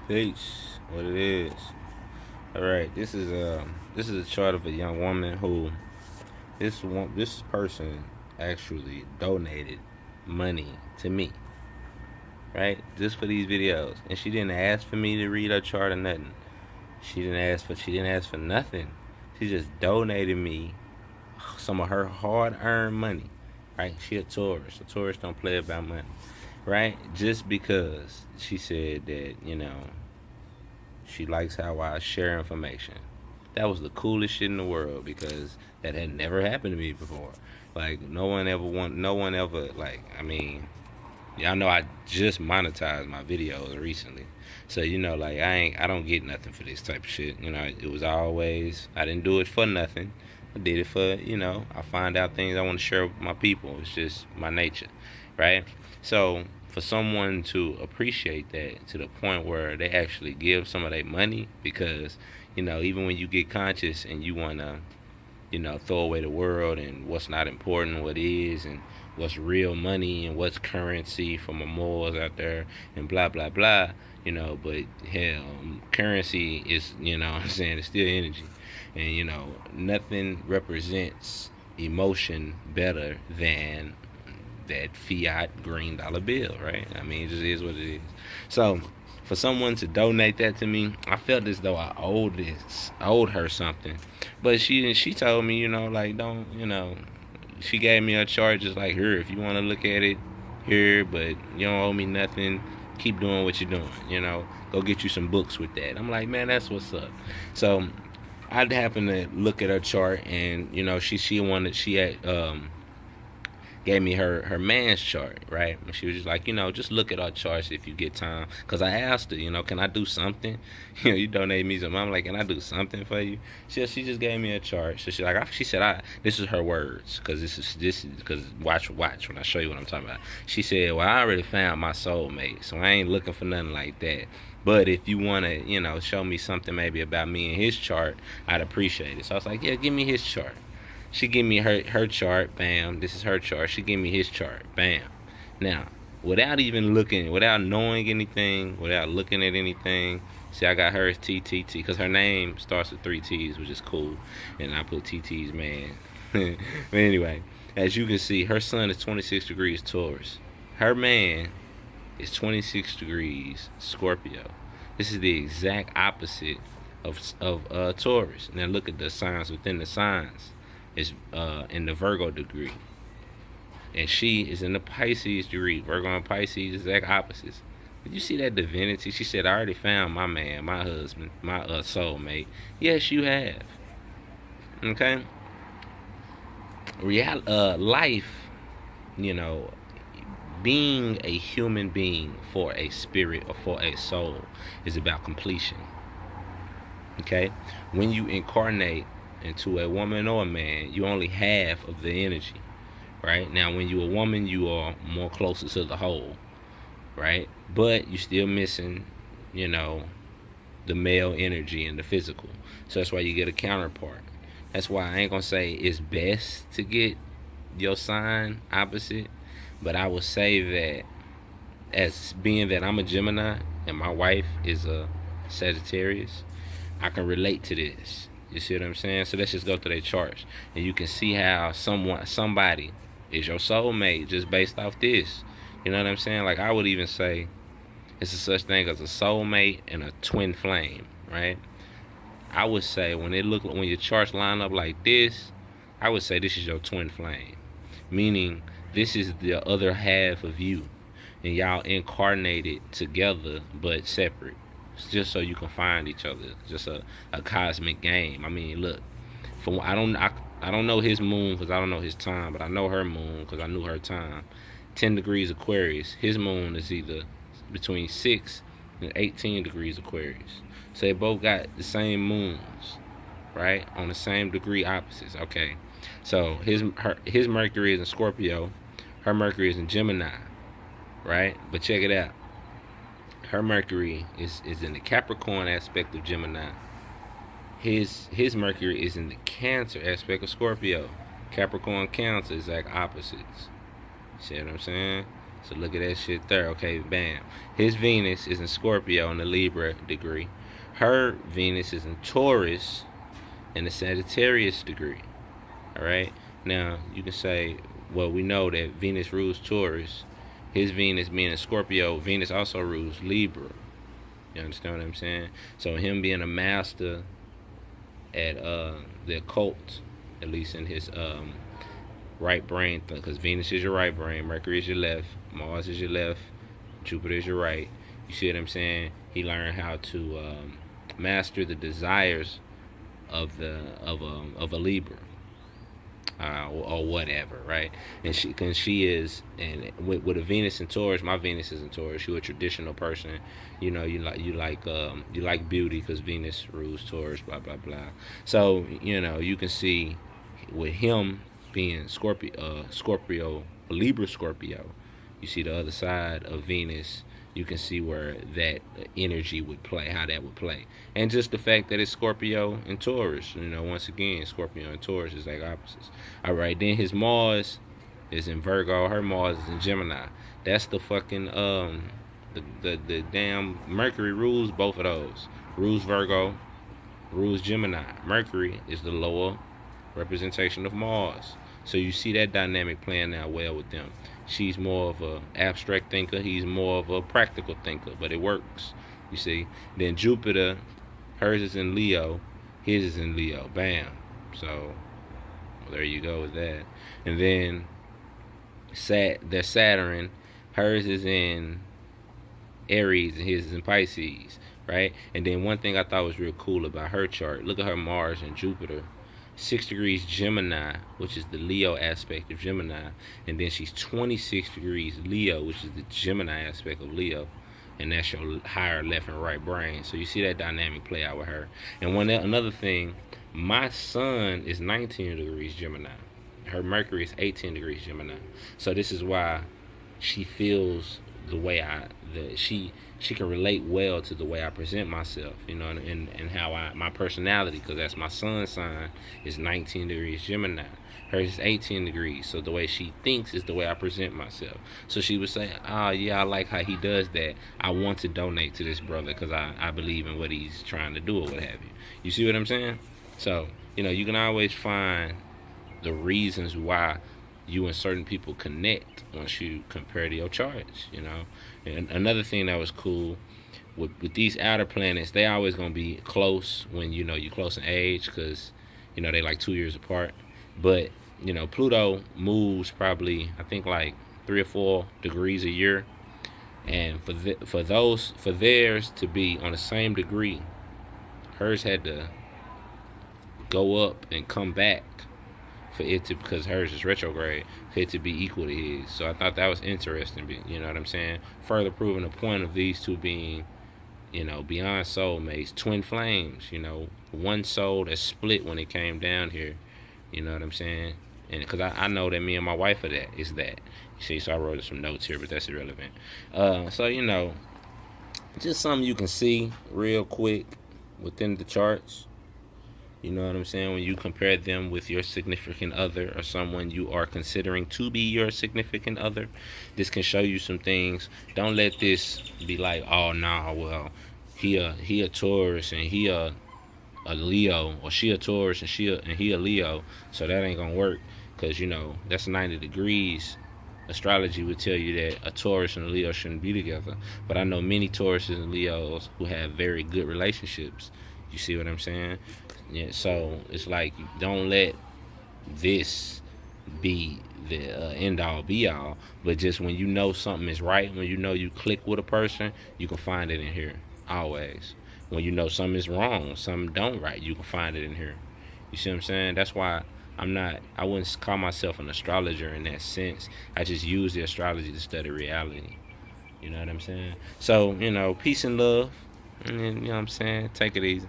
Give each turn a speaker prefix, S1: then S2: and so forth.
S1: Peace. What it is. All right. This is a chart of a young woman who this person actually donated money to me, right? Just for these videos, and she didn't ask for me to read her chart or nothing. She didn't ask for nothing. She just donated me some of her hard-earned money, right? She a tourist. A tourist don't play about money, right? Just because she said that she likes how I share information. That was the coolest shit in the world because that had never happened to me before. Like no one ever like. I mean, y'all know I just monetized my videos recently, so like I don't get nothing for this type of shit. It was always I didn't do it for nothing. I did it for I find out things I want to share with my people. It's just my nature, right? So for someone to appreciate that to the point where they actually give some of their money because even when you get conscious and you want to throw away the world and what's not important, what is, and what's real money and what's currency from the malls out there and blah blah blah. But hell, currency is what I'm saying, it's still energy, and nothing represents emotion better than that fiat green dollar bill, right? I mean, it just is what it is. So for someone to donate that to me, I felt as though I owed her something. But she told me, like don't, she gave me a charge just like here, if you want to look at it here, but you don't owe me nothing. Keep doing what you're doing, Go get you some books with that. I'm like, man, that's what's up. So I happened to look at her chart, and she had gave me her man's chart, right? And she was just like, just look at our charts if you get time. Cause I asked her, can I do something? You donate me some. I'm like, can I do something for you? She just gave me a chart. So she said, this is her words, cause this is cause watch when I show you what I'm talking about. She said, well, I already found my soulmate, so I ain't looking for nothing like that. But if you want to, show me something maybe about me and his chart, I'd appreciate it. So I was like, yeah, give me his chart. She give me her chart, bam. This is her chart. She give me his chart, bam. Now, without even looking, without knowing anything, without looking at anything, see, I got hers TTT because her name starts with three T's, which is cool, and I put TT's man. But anyway, as you can see, her sun is 26 degrees Taurus. Her man is 26 degrees Scorpio. This is the exact opposite of Taurus. Now look at the signs within the signs. Is in the Virgo degree, and she is in the Pisces degree. Virgo and Pisces, exact opposites. Did you see that divinity? She said, "I already found my man, my husband, my soulmate." Yes, you have. Okay. Life, you know, being a human being for a spirit or for a soul is about completion. Okay, when you incarnate into a woman or a man, you only half of the energy, right? Now, when you're a woman, you are more closer to the whole, right? But you're still missing, you know, the male energy and the physical. So that's why you get a counterpart. That's why I ain't gonna say it's best to get your sign opposite, but I would say that as being that I'm a Gemini and my wife is a Sagittarius, I can relate to this. You see what I'm saying? So let's just go through their charts, and you can see how somebody is your soulmate just based off this. You know what I'm saying? Like I would even say it's a such thing as a soulmate and a twin flame, right? I would say when your charts line up like this, I would say this is your twin flame, meaning this is the other half of you, and y'all incarnated together but separate, just so you can find each other. Just a cosmic game. I mean, look, I don't know his moon because I don't know his time, but I know her moon because I knew her time. 10 degrees Aquarius. His moon is either between 6 and 18 degrees Aquarius. So they both got the same moons, right? On the same degree opposites. Okay. So his Mercury is in Scorpio, her Mercury is in Gemini, right? But check it out. Her Mercury is in the Capricorn aspect of Gemini. His Mercury is in the Cancer aspect of Scorpio. Capricorn Cancer is like opposites. See what I'm saying? So look at that shit there. Okay, bam. His Venus is in Scorpio in the Libra degree. Her Venus is in Taurus in the Sagittarius degree. All right. Now you can say, well, we know that Venus rules Taurus. His Venus being in Scorpio, Venus also rules Libra. You understand what I'm saying? So him being a master at the occult, at least in his right brain, because Venus is your right brain, Mercury is your left, Mars is your left, Jupiter is your right. You see what I'm saying? He learned how to master the desires of a Libra. Or whatever, right? And she is, and with a Venus in Taurus, my Venus is in Taurus. You're a traditional person, you know. You like beauty because Venus rules Taurus, blah blah blah. So you know you can see with him being Scorpio, Libra Scorpio. You see the other side of Venus. You can see where that energy would play, how that would play, and just the fact that it's Scorpio and Taurus. You know, once again, Scorpio and Taurus is like opposites. All right, then his Mars is in Virgo. Her Mars is in Gemini. That's the fucking the damn Mercury rules both of those. Rules Virgo, rules Gemini. Mercury is the lower representation of Mars. So you see that dynamic playing out well with them. She's more of a abstract thinker. He's more of a practical thinker, but it works. You see. Then Jupiter, hers is in Leo, his is in Leo. Bam. So well, there you go with that. And then there's Saturn, hers is in Aries and his is in Pisces, right? And then one thing I thought was real cool about her chart. Look at her Mars and Jupiter. 6 degrees Gemini, which is the Leo aspect of Gemini, and then she's 26 degrees Leo, which is the Gemini aspect of Leo, and that's your higher left and right brain. So you see that dynamic play out with her. And another thing, my sun is 19 degrees Gemini. Her Mercury is 18 degrees Gemini. So this is why she feels the way she can relate well to the way I present myself, you know, and how my personality, because that's my sun sign is 19 degrees Gemini. Hers is 18 degrees, so the way she thinks is the way I present myself. So she was saying, oh yeah, I like how he does that. I want to donate to this brother because I believe in what he's trying to do or what have you. You see what I'm saying? So, you know, you can always find the reasons why you and certain people connect once you compare to your charts, you know. And another thing that was cool with these outer planets, they always gonna be close when you know you're close in age, because you know they like 2 years apart. But you know Pluto moves probably I think like 3 or 4 degrees a year, and for theirs to be on the same degree, hers had to go up and come back for it to, because hers is retrograde, for it to be equal to his. So I thought that was interesting, you know what I'm saying? Further proving the point of these two being, you know, beyond soulmates, twin flames, you know, one soul that split when it came down here, you know what I'm saying? And because I know that me and my wife are that, is that. You see, so I wrote some notes here, but that's irrelevant. So, you know, just something you can see real quick within the charts. You know what I'm saying? When you compare them with your significant other or someone you are considering to be your significant other, this can show you some things. Don't let this be like, oh, nah, well, he a Taurus and he a Leo, or she a Taurus and he a Leo, so that ain't gonna work, because you know that's 90 degrees. Astrology would tell you that a Taurus and a Leo shouldn't be together, but I know many Tauruses and Leos who have very good relationships. You see what I'm saying? Yeah, so it's like, don't let this be the end all be all, but just when you know something is right, when you know you click with a person, you can find it in here always. When you know something is wrong, something don't right, you can find it in here. You see what I'm saying? That's why I wouldn't call myself an astrologer in that sense. I just use the astrology to study reality. You know what I'm saying? So, you know, peace and love. And, you know what I'm saying? Take it easy.